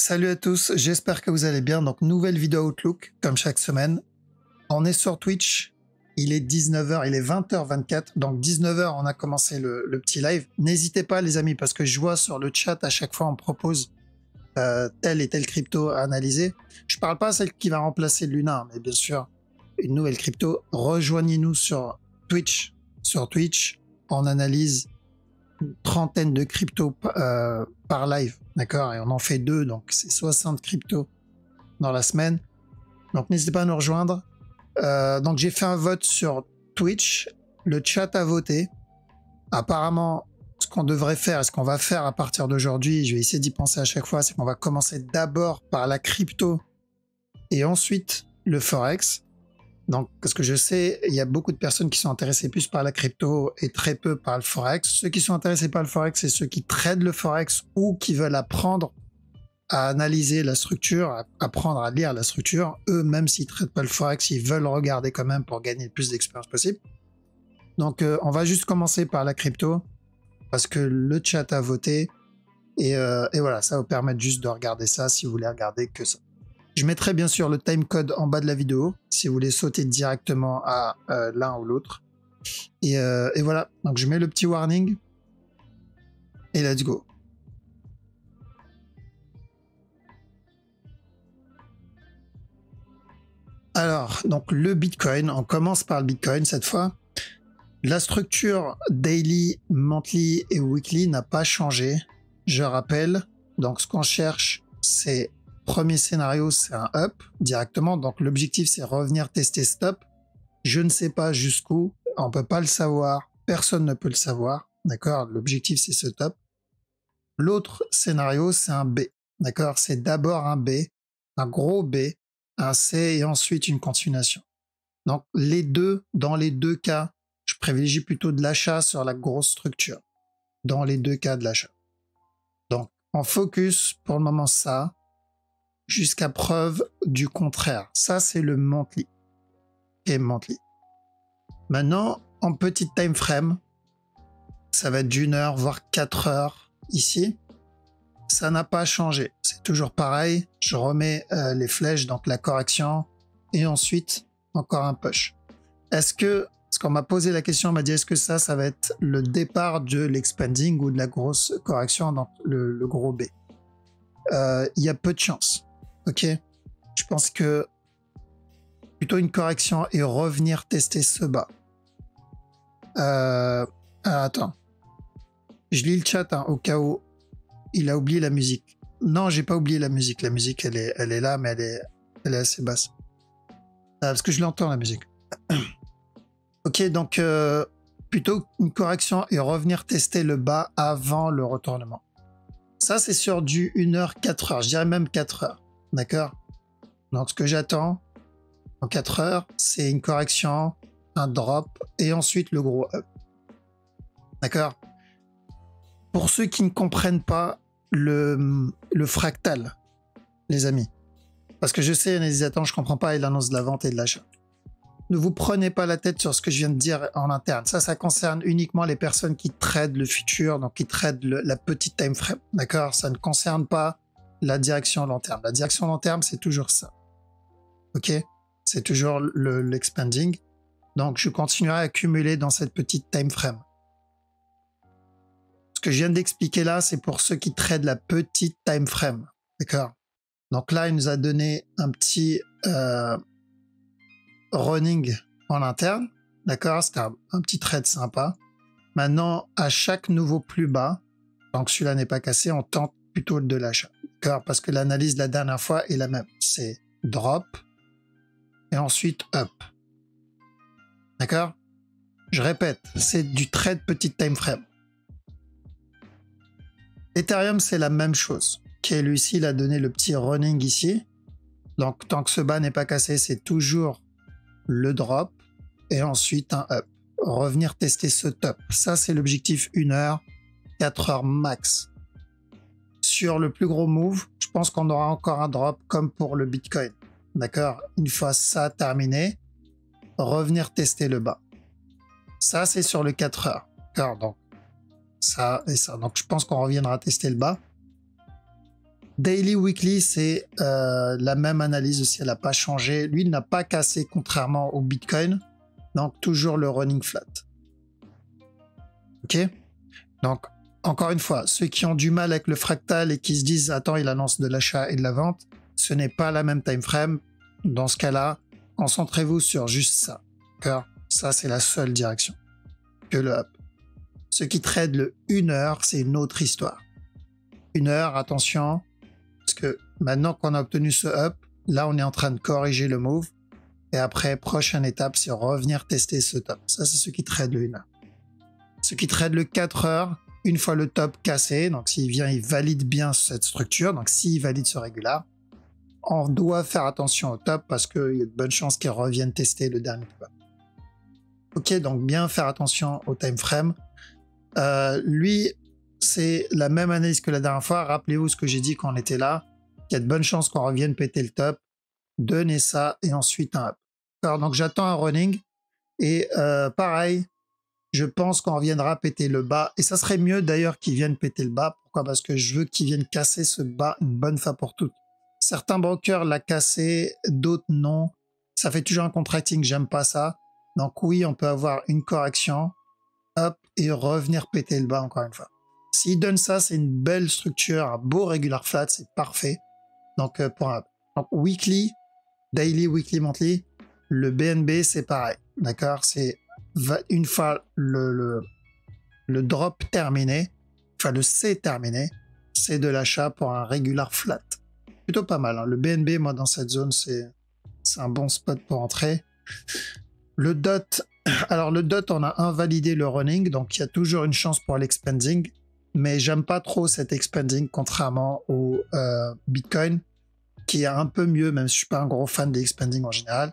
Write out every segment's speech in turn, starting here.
Salut à tous, j'espère que vous allez bien. Donc nouvelle vidéo Outlook, comme chaque semaine. On est sur Twitch, il est 19h, il est 20h24. Donc 19h, on a commencé le petit live. N'hésitez pas les amis, parce que je vois sur le chat, à chaque fois on me propose telle et telle crypto à analyser. Je parle pas de celle qui va remplacer Luna, mais bien sûr, une nouvelle crypto. Rejoignez-nous sur Twitch. Sur Twitch, on analyse une trentaine de cryptos par live, d'accord? Et on en fait 2, donc c'est 60 cryptos dans la semaine. Donc n'hésitez pas à nous rejoindre. Donc j'ai fait un vote sur Twitch. Le chat a voté. Apparemment, ce qu'on devrait faire, et ce qu'on va faire à partir d'aujourd'hui, je vais essayer d'y penser à chaque fois, c'est qu'on va commencer d'abord par la crypto et ensuite le Forex. Donc, parce que je sais, il y a beaucoup de personnes qui sont intéressées plus par la crypto et très peu par le Forex. Ceux qui sont intéressés par le Forex, c'est ceux qui tradent le Forex ou qui veulent apprendre à analyser la structure, apprendre à lire la structure. Eux, même s'ils ne traitent pas le Forex, ils veulent regarder quand même pour gagner le plus d'expérience possible. Donc, on va juste commencer par la crypto parce que le chat a voté. Et voilà, ça va vous permettre juste de regarder ça si vous voulez regarder que ça. Je mettrai bien sûr le timecode en bas de la vidéo si vous voulez sauter directement à l'un ou l'autre. Et voilà, donc je mets le petit warning et let's go. Alors, donc le Bitcoin, on commence par le Bitcoin cette fois. La structure daily, monthly et weekly n'a pas changé. Je rappelle, donc ce qu'on cherche, c'est premier scénario, c'est un up directement. Donc l'objectif, c'est revenir tester stop. Je ne sais pas jusqu'où, on ne peut pas le savoir, personne ne peut le savoir. D'accord, l'objectif, c'est ce top. L'autre scénario, c'est un B. D'accord, c'est d'abord un B, un gros B, un C et ensuite une continuation. Donc les deux, dans les deux cas, je privilégie plutôt de l'achat sur la grosse structure. Dans les deux cas de l'achat. Donc on focus pour le moment ça, jusqu'à preuve du contraire. Ça, c'est le monthly. Et monthly. Maintenant, en petite time frame, ça va être d'1 heure, voire 4 heures ici. Ça n'a pas changé. C'est toujours pareil. Je remets les flèches, donc la correction. Et ensuite, encore un push. Est-ce que, parce qu'on m'a posé la question, on m'a dit, est-ce que ça va être le départ de l'expanding ou de la grosse correction, donc le gros B? Il y a peu de chance. Ok, je pense que plutôt une correction et revenir tester ce bas. Attends, je lis le chat hein, au cas où il a oublié la musique. Non, j'ai pas oublié la musique. La musique, elle est là, mais elle est assez basse. Parce que je l'entends la musique. Ok, donc plutôt une correction et revenir tester le bas avant le retournement. Ça, c'est sur du 1 heure, 4 heures. Je dirais même 4 heures. D'accord? Donc, ce que j'attends en 4 heures, c'est une correction, un drop et ensuite le gros up. D'accord? Pour ceux qui ne comprennent pas le fractal, les amis, parce que je sais, il y en a des attentes, je ne comprends pas, il annonce de la vente et de l'achat. Ne vous prenez pas la tête sur ce que je viens de dire en interne. Ça concerne uniquement les personnes qui tradent le futur, donc qui tradent la petite time frame. D'accord? Ça ne concerne pas la direction long terme. La direction long terme, c'est toujours ça. Ok? C'est toujours l'expanding. Donc, je continuerai à accumuler dans cette petite time frame. Ce que je viens d'expliquer là, c'est pour ceux qui tradent la petite time frame. D'accord? Donc là, il nous a donné un petit running en interne. D'accord? C'était un petit trade sympa. Maintenant, à chaque nouveau plus bas, tant que celui-là n'est pas cassé, on tente plutôt de l'achat. D'accord? Parce que l'analyse de la dernière fois est la même. C'est drop et ensuite up. D'accord? Je répète, c'est du trade petite time frame. Ethereum, c'est la même chose. Okay, lui ici, il a donné le petit running ici. Donc, tant que ce bas n'est pas cassé, c'est toujours le drop et ensuite un up. Revenir tester ce top. Ça, c'est l'objectif 1 heure, 4 heures max. Sur le plus gros move, je pense qu'on aura encore un drop comme pour le Bitcoin. D'accord? Une fois ça terminé, revenir tester le bas. Ça, c'est sur le 4 heures. D'accord? Donc, ça et ça. Donc, je pense qu'on reviendra tester le bas. Daily, weekly, c'est la même analyse aussi, elle n'a pas changé. Lui, il n'a pas cassé contrairement au Bitcoin. Donc, toujours le running flat. Ok? Donc, encore une fois, ceux qui ont du mal avec le fractal et qui se disent, attends, il annonce de l'achat et de la vente, ce n'est pas la même time frame. Dans ce cas-là, concentrez-vous sur juste ça. D'accord? Ça, c'est la seule direction que le up. Ceux qui tradent le 1 heure, c'est une autre histoire. 1 heure, attention, parce que maintenant qu'on a obtenu ce up, là, on est en train de corriger le move. Et après, prochaine étape, c'est revenir tester ce top. Ça, c'est ceux qui tradent le 1 heure. Ceux qui tradent le 4 heures, une fois le top cassé, donc s'il vient, il valide bien cette structure. Donc s'il valide ce régular, on doit faire attention au top parce qu'il y a de bonnes chances qu'il revienne tester le dernier top. Ok, donc bien faire attention au time frame. Lui, c'est la même analyse que la dernière fois. Rappelez-vous ce que j'ai dit quand on était là. Il y a de bonnes chances qu'on revienne péter le top. Donnez ça et ensuite un up. Alors, donc j'attends un running et pareil, je pense qu'on reviendra péter le bas. Et ça serait mieux d'ailleurs qu'ils viennent péter le bas. Pourquoi? Parce que je veux qu'ils viennent casser ce bas une bonne fois pour toutes. Certains brokers l'ont cassé, d'autres non. Ça fait toujours un contracting, j'aime pas ça. Donc oui, on peut avoir une correction, hop, et revenir péter le bas encore une fois. S'il donne ça, c'est une belle structure, un beau regular flat, c'est parfait. Donc pour un donc, weekly, daily, weekly, monthly, le BNB c'est pareil, d'accord? C'est une fois le drop terminé, enfin le C terminé, c'est de l'achat pour un regular flat. Plutôt pas mal, hein. Le BNB, moi dans cette zone, c'est un bon spot pour entrer. Le DOT, alors le DOT, on a invalidé le running, donc il y a toujours une chance pour l'expanding, mais j'aime pas trop cet expanding contrairement au Bitcoin, qui est un peu mieux, même si je suis pas un gros fan des expanding en général.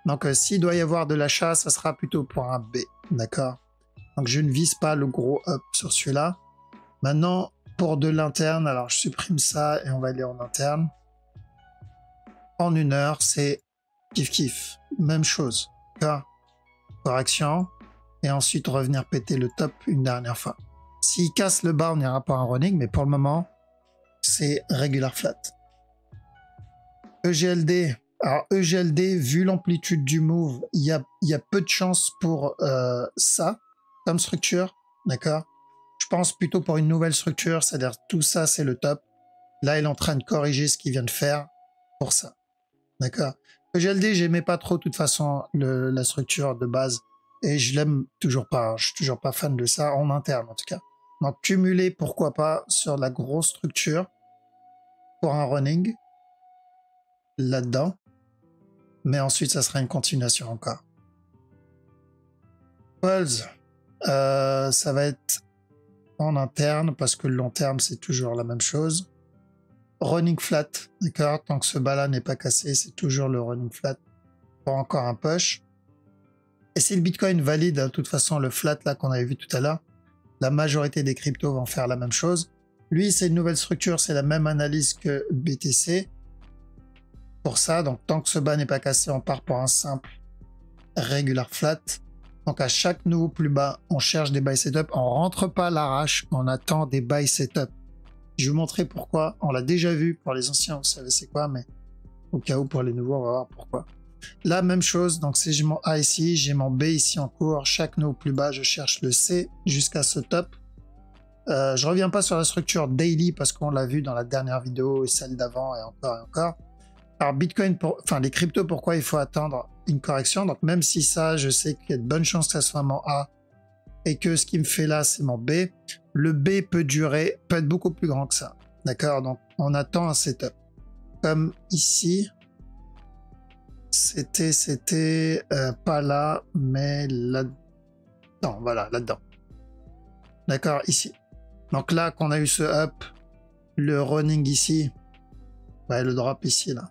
Donc s'il doit y avoir de l'achat, ça sera plutôt pour un B, d'accord? Donc je ne vise pas le gros up sur celui-là. Maintenant, pour de l'interne, alors je supprime ça et on va aller en interne. En 1 heure, c'est kiff-kiff, même chose, d'accord? Correction, et ensuite revenir péter le top une dernière fois. S'il casse le bas, on ira pour un running, mais pour le moment, c'est regular flat. EGLD, alors EGLD, vu l'amplitude du move, il y a peu de chance pour ça comme structure, d'accord? Je pense plutôt pour une nouvelle structure, c'est-à-dire tout ça, c'est le top. Là, il est en train de corriger ce qu'il vient de faire pour ça, d'accord? EGLD, j'aimais pas trop de toute façon la structure de base et je l'aime toujours pas. Je suis toujours pas fan de ça en interne en tout cas. Donc cumuler, pourquoi pas, sur la grosse structure pour un running là-dedans, mais ensuite ça sera une continuation encore. Pulse, ça va être en interne parce que le long terme c'est toujours la même chose. Running flat, d'accord, tant que ce bas là n'est pas cassé, c'est toujours le running flat pour encore un push. Et si le Bitcoin valide de toute façon le flat là qu'on avait vu tout à l'heure, la majorité des cryptos vont faire la même chose. Lui, c'est une nouvelle structure, c'est la même analyse que BTC. Pour ça, donc tant que ce bas n'est pas cassé, on part pour un simple regular flat. Donc à chaque nouveau plus bas, on cherche des buy setup. On rentre pas à l'arrache, on attend des buy setup. Je vais vous montrer pourquoi. On l'a déjà vu pour les anciens, vous savez c'est quoi, mais au cas où pour les nouveaux, on va voir pourquoi. La même chose, donc si j'ai mon A ici, j'ai mon B ici en cours, chaque nœud plus bas, je cherche le C jusqu'à ce top. Je reviens pas sur la structure daily parce qu'on l'a vu dans la dernière vidéo et celle d'avant et encore et encore. Alors Bitcoin, enfin les cryptos, pourquoi il faut attendre une correction? Donc même si ça, je sais qu'il y a de bonnes chances que ça soit mon A et que ce qui me fait là, c'est mon B, le B peut durer, peut être beaucoup plus grand que ça. D'accord? Donc on attend un setup. Comme ici, c'était pas là, mais là-dedans, voilà, là-dedans. D'accord, ici. Donc là, qu'on a eu ce up, le running ici, ouais, le drop ici, là.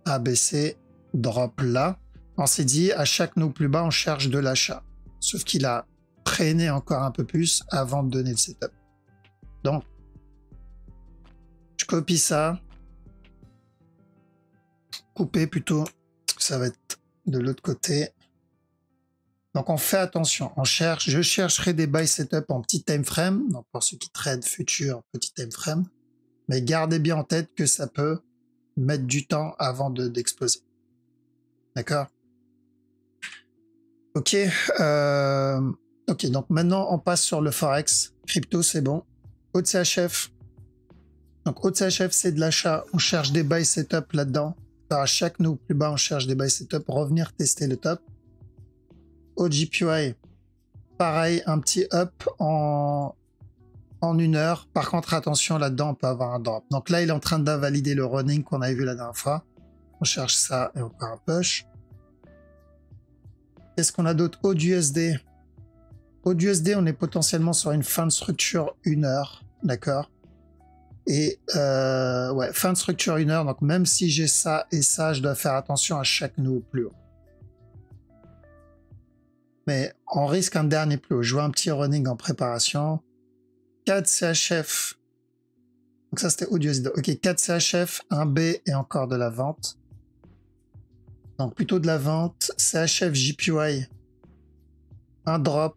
ABC, drop là. On s'est dit, à chaque nœud plus bas, on cherche de l'achat. Sauf qu'il a traîné encore un peu plus avant de donner le setup. Donc, je copie ça. Couper plutôt, parce que ça va être de l'autre côté. Donc on fait attention, je chercherai des buy setup en petit time frame, donc pour ceux qui trade futur, petit time frame, mais gardez bien en tête que ça peut mettre du temps avant d'exploser. D'accord? Ok, ok, donc maintenant on passe sur le Forex. Crypto, c'est bon. OCHF. Donc OCHF, c'est de l'achat. On cherche des buy setup là-dedans. À chaque nœud plus bas, on cherche des buy setup. Revenir tester le top. OGPY, pareil, un petit up en 1 heure. Par contre, attention, là-dedans, on peut avoir un drop. Donc là, il est en train d'invalider le running qu'on avait vu la dernière fois. On cherche ça et encore un push. Qu'est-ce qu'on a d'autre? AUDUSD. AUDUSD, on est potentiellement sur une fin de structure 1 heure. D'accord? Et ouais, fin de structure 1 heure. Donc même si j'ai ça et ça, je dois faire attention à chaque nœud plus haut. Mais on risque un dernier plus haut. Je vois un petit running en préparation. 4 CHF. Donc ça, c'était AUDUSD. Ok, 4 CHF, un B et encore de la vente. Donc plutôt de la vente. CHF JPY. Un drop.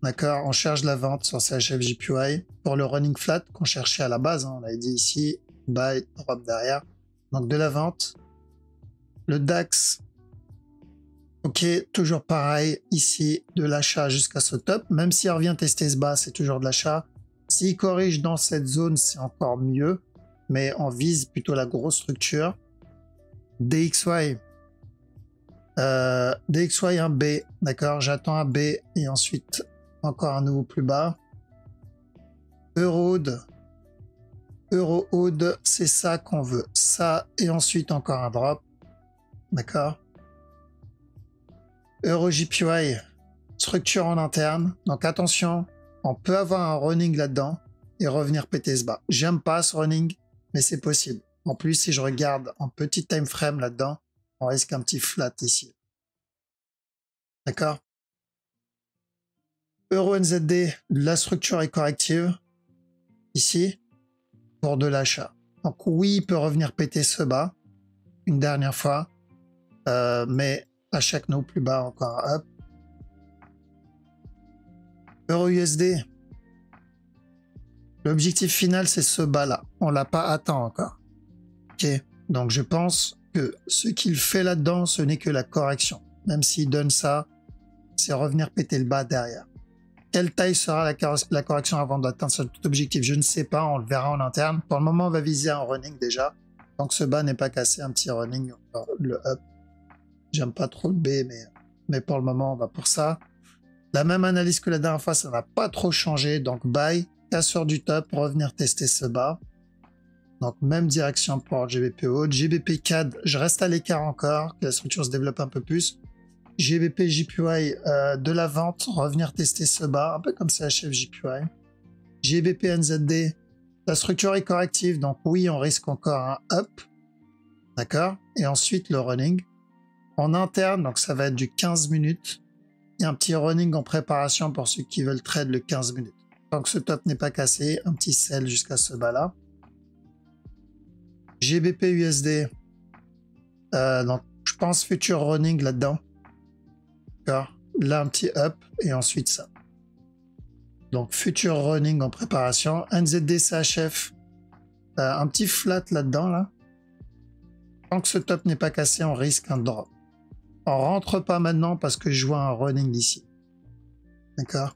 D'accord, on cherche de la vente sur CHF JPY. Pour le running flat qu'on cherchait à la base, hein, on avait dit ici, buy, drop derrière. Donc de la vente. Le DAX. Ok, toujours pareil, ici, de l'achat jusqu'à ce top. Même s'il revient tester ce bas, c'est toujours de l'achat. S'il corrige dans cette zone, c'est encore mieux. Mais on vise plutôt la grosse structure. DXY. DXY, un B. D'accord, j'attends un B et ensuite encore un nouveau plus bas. EuroAUD. EuroAUD, c'est ça qu'on veut. Ça et ensuite encore un drop. D'accord. EuroJPY, structure en interne. Donc attention, on peut avoir un running là-dedans et revenir péter ce bas. J'aime pas ce running, mais c'est possible. En plus, si je regarde en petit time frame là-dedans, on risque un petit flat ici. D'accord? EURO-NZD, la structure est corrective. Ici, pour de l'achat. Donc oui, il peut revenir péter ce bas une dernière fois, mais à chaque nœud plus bas, encore un up. EURO-USD, l'objectif final, c'est ce bas-là. On l'a pas atteint encore. Ok, donc je pense que ce qu'il fait là-dedans, ce n'est que la correction. Même s'il donne ça, c'est revenir péter le bas derrière. Quelle taille sera la correction avant d'atteindre cet objectif? Je ne sais pas, on le verra en interne. Pour le moment, on va viser un running déjà. Tant que ce bas n'est pas cassé, un petit running, le up. J'aime pas trop le B, mais pour le moment, on va pour ça. La même analyse que la dernière fois, ça n'a pas trop changé. Donc buy, casseur du top, revenir tester ce bas. Donc même direction pour GBP haut. GBP CAD, je reste à l'écart encore, que la structure se développe un peu plus. GBP JPY, de la vente, revenir tester ce bas, un peu comme CHF JPY. GBP NZD, la structure est corrective, donc oui, on risque encore un up. D'accord? Et ensuite le running. En interne, donc ça va être du 15 minutes. Et un petit running en préparation pour ceux qui veulent trade le 15 minutes. Tant que ce top n'est pas cassé, un petit sell jusqu'à ce bas-là. GBP USD, donc je pense future running là-dedans. D'accord. Là, un petit up et ensuite ça. Donc, future running en préparation. NZD CHF, un petit flat là-dedans. Là. Tant que ce top n'est pas cassé, on risque un drop. On rentre pas maintenant parce que je vois un running ici. D'accord.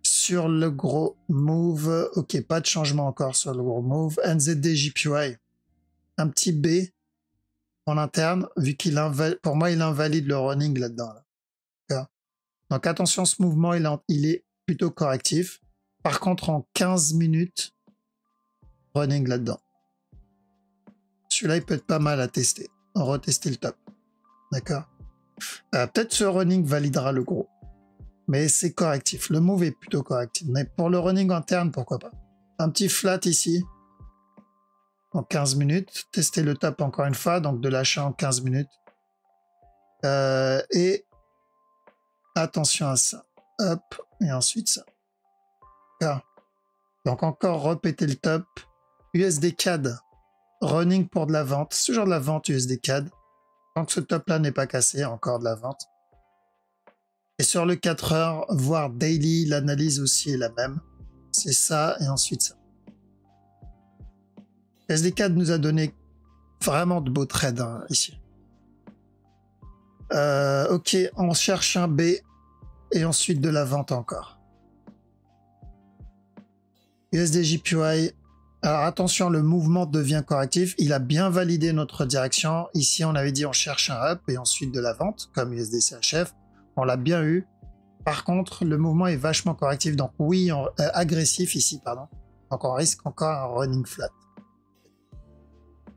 Sur le gros move, ok, pas de changement encore sur le gros move. NZD JPY, un petit B en interne, vu qu'il invalide, pour moi, il invalide le running là-dedans. Là. Donc attention, ce mouvement, il est plutôt correctif. Par contre, en 15 minutes, running là-dedans. Celui-là, il peut être pas mal à tester. On va retester le top. D'accord. Peut-être ce running validera le gros. Mais c'est correctif. Le move est plutôt correctif. Mais pour le running interne, pourquoi pas. Un petit flat ici. En 15 minutes. Tester le top encore une fois. Donc de l'achat en 15 minutes. Et attention à ça. Hop. Et ensuite ça. Ah. Donc encore répéter le top. USD CAD. Running pour de la vente. C'est toujours de la vente USD CAD. Tant que ce top là n'est pas cassé, encore de la vente. Et sur le 4 heures, voire daily, l'analyse aussi est la même. C'est ça et ensuite ça. SD4 nous a donné vraiment de beaux trades hein, ici. Ok, on cherche un B et ensuite de la vente encore. USDJPY. Alors attention, le mouvement devient correctif. Il a bien validé notre direction. Ici, on avait dit on cherche un up et ensuite de la vente, comme USDCHF. On l'a bien eu. Par contre, le mouvement est vachement correctif. Donc oui, agressif ici, pardon. Donc on risque encore un running flat.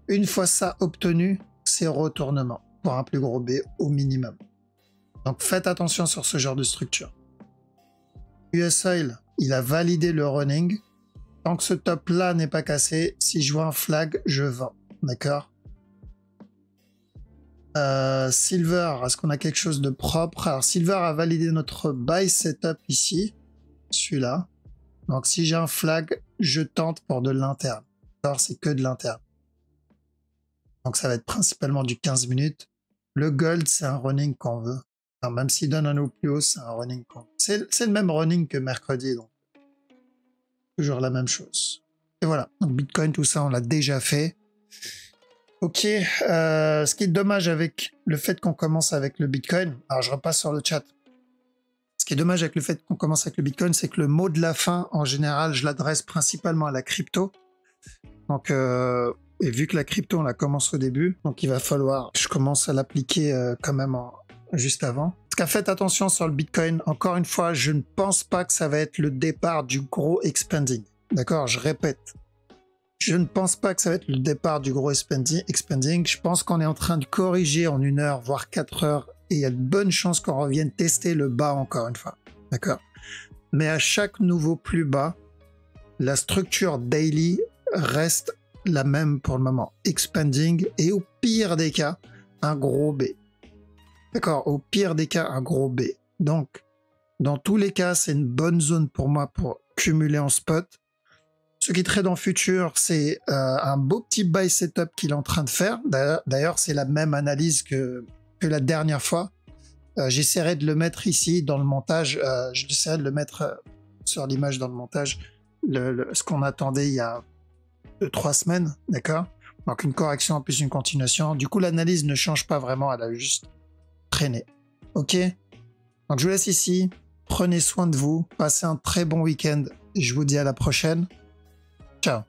Une fois ça obtenu, c'est retournement pour un plus gros B au minimum. Donc faites attention sur ce genre de structure. US Oil, il a validé le running. Tant que ce top là n'est pas cassé, si je vois un flag, je vends. D'accord? Silver, est-ce qu'on a quelque chose de propre? Alors Silver a validé notre buy setup ici, celui-là. Donc si j'ai un flag, je tente pour de l'interne. Alors c'est que de l'interne. Donc ça va être principalement du 15 minutes. Le gold, c'est un running qu'on veut. Alors, même s'il donne un lot plus haut, c'est un running qu'on veut. C'est le même running que mercredi, donc toujours la même chose. Et voilà, donc Bitcoin, tout ça, on l'a déjà fait. Ok, ce qui est dommage avec le fait qu'on commence avec le Bitcoin, alors je repasse sur le chat. Ce qui est dommage avec le fait qu'on commence avec le Bitcoin, c'est que le mot de la fin, en général, je l'adresse principalement à la crypto. Donc, et vu que la crypto, on la commence au début, donc il va falloir que je commence à l'appliquer quand même juste avant. En tout cas, faites attention sur le Bitcoin. Encore une fois, je ne pense pas que ça va être le départ du gros expanding. D'accord, je répète. Je ne pense pas que ça va être le départ du gros expanding. Je pense qu'on est en train de corriger en 1 heure, voire 4 heures. Et il y a de bonnes chances qu'on revienne tester le bas encore une fois. D'accord? Mais à chaque nouveau plus bas, la structure daily reste la même pour le moment. Expanding et au pire des cas, un gros B. D'accord? Au pire des cas, un gros B. Donc, dans tous les cas, c'est une bonne zone pour moi pour cumuler en spot. Ce qui trade en futur, c'est un beau petit buy setup qu'il est en train de faire. D'ailleurs, c'est la même analyse que la dernière fois. J'essaierai de le mettre ici dans le montage. J'essaierai de le mettre sur l'image dans le montage. Ce qu'on attendait il y a 2-3 semaines, d'accord? Donc une correction en plus une continuation. Du coup, l'analyse ne change pas vraiment. Elle a juste traîné. Ok? Donc je vous laisse ici. Prenez soin de vous. Passez un très bon week-end. Et je vous dis à la prochaine. Ciao.